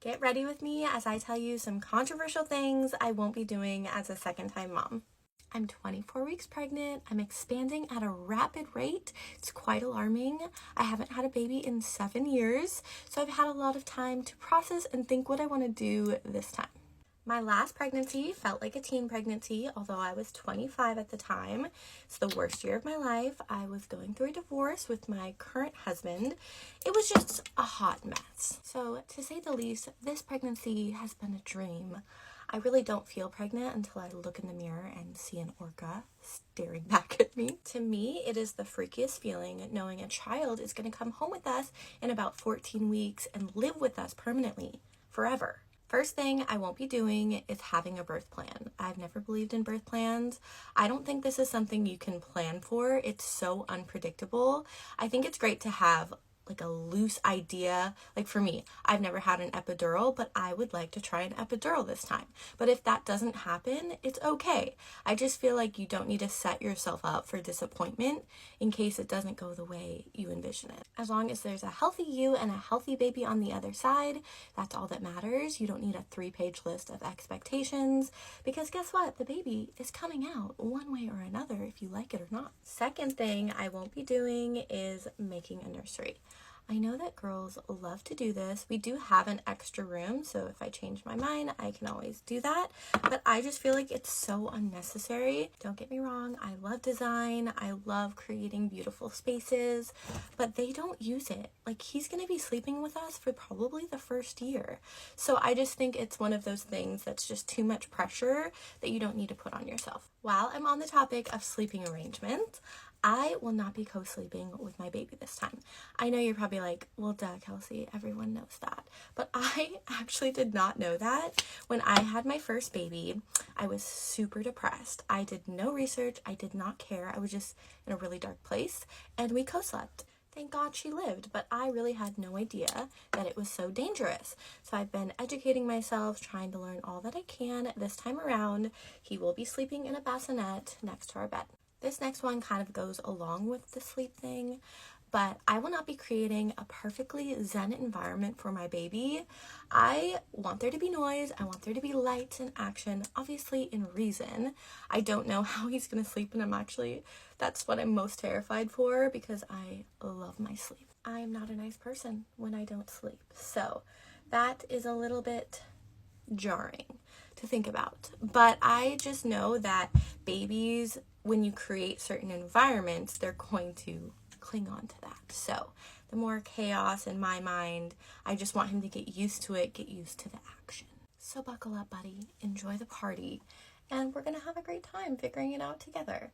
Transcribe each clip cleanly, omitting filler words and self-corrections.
Get ready with me as I tell you some controversial things I won't be doing as a second-time mom. I'm 24 weeks pregnant. I'm expanding at a rapid rate. It's quite alarming. I haven't had a baby in 7 years, so I've had a lot of time to process and think what I want to do this time. My last pregnancy felt like a teen pregnancy, although I was 25 at the time. It's the worst year of my life. I was going through a divorce with my current husband. It was just a hot mess. So, to say the least, this pregnancy has been a dream. I really don't feel pregnant until I look in the mirror and see an orca staring back at me. To me, it is the freakiest feeling knowing a child is going to come home with us in about 14 weeks and live with us permanently, forever. First thing I won't be doing is having a birth plan. I've never believed in birth plans. I don't think this is something you can plan for. It's so unpredictable. I think it's great to have like a loose idea. Like for me, I've never had an epidural, but I would like to try an epidural this time. But if that doesn't happen, it's okay. I just feel like you don't need to set yourself up for disappointment in case it doesn't go the way you envision it. As long as there's a healthy you and a healthy baby on the other side, that's all that matters. You don't need a 3-page list of expectations because guess what? The baby is coming out one way or another if you like it or not. Second thing I won't be doing is making a nursery. I know that girls love to do this. We do have an extra room, so if I change my mind, I can always do that. But I just feel like it's so unnecessary. Don't get me wrong, I love design. I love creating beautiful spaces, but they don't use it. Like, he's gonna be sleeping with us for probably the first year. So I just think it's one of those things that's just too much pressure that you don't need to put on yourself. While I'm on the topic of sleeping arrangements, I will not be co-sleeping with my baby this time. I know you're probably like, well, duh, Kelsey, everyone knows that. But I actually did not know that. When I had my first baby, I was super depressed. I did no research. I did not care. I was just in a really dark place, and we co-slept. Thank God she lived, but I really had no idea that it was so dangerous. So I've been educating myself, trying to learn all that I can. This time around, he will be sleeping in a bassinet next to our bed. This next one kind of goes along with the sleep thing, but I will not be creating a perfectly zen environment for my baby. I want there to be noise. I want there to be lights and action, obviously in reason. I don't know how he's going to sleep, and that's what I'm most terrified for because I love my sleep. I'm not a nice person when I don't sleep, so that is a little bit jarring to think about. But I just know that babies, when you create certain environments, they're going to cling on to that. So the more chaos in my mind, I just want him to get used to it, get used to the action. So buckle up, buddy. Enjoy the party. And we're going to have a great time figuring it out together.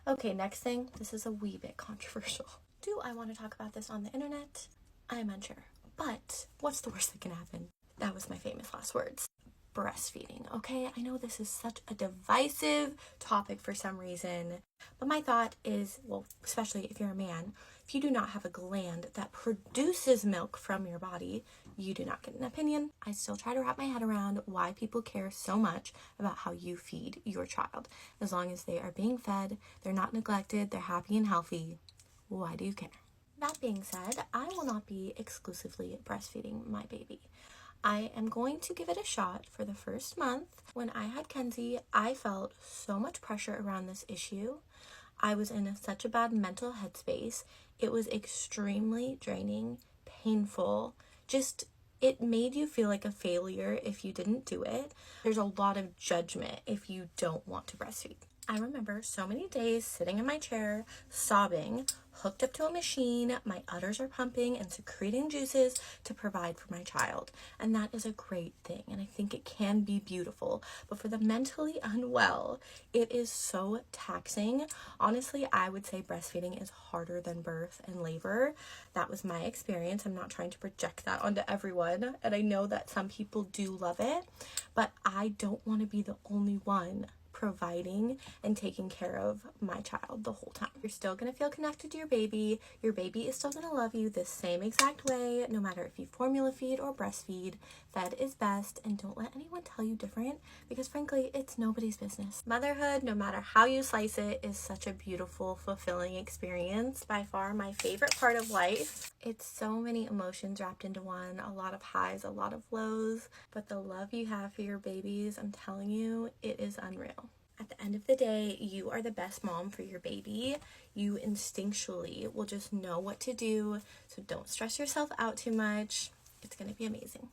Okay, next thing. This is a wee bit controversial. Do I want to talk about this on the internet? I'm unsure. But what's the worst that can happen? That was my famous last words. Breastfeeding. Okay, I know this is such a divisive topic for some reason, but my thought is, well, especially if you're a man, if you do not have a gland that produces milk from your body, you do not get an opinion. I still try to wrap my head around why people care so much about how you feed your child. As long as they are being fed, they're not neglected, they're happy and healthy, why do you care? That being said, I will not be exclusively breastfeeding my baby. I am going to give it a shot for the first month. When I had Kenzie, I felt so much pressure around this issue. I was in such a bad mental headspace. It was extremely draining, painful. It made you feel like a failure if you didn't do it. There's a lot of judgment if you don't want to breastfeed. I remember so many days sitting in my chair, sobbing, hooked up to a machine, my udders are pumping and secreting juices to provide for my child. And that is a great thing, and I think it can be beautiful. But for the mentally unwell, it is so taxing. Honestly, I would say breastfeeding is harder than birth and labor. That was my experience. I'm not trying to project that onto everyone, and I know that some people do love it, but I don't want to be the only one providing and taking care of my child the whole time. You're still going to feel connected to your baby. Your baby is still going to love you the same exact way, no matter if you formula feed or breastfeed. Fed is best, and don't let anyone tell you different, because frankly, it's nobody's business. Motherhood, no matter how you slice it, is such a beautiful, fulfilling experience. By far my favorite part of life. It's so many emotions wrapped into one, a lot of highs, a lot of lows, but the love you have for your babies, I'm telling you, it is unreal. At the end of the day, you are the best mom for your baby. You instinctually will just know what to do, so don't stress yourself out too much. It's going to be amazing.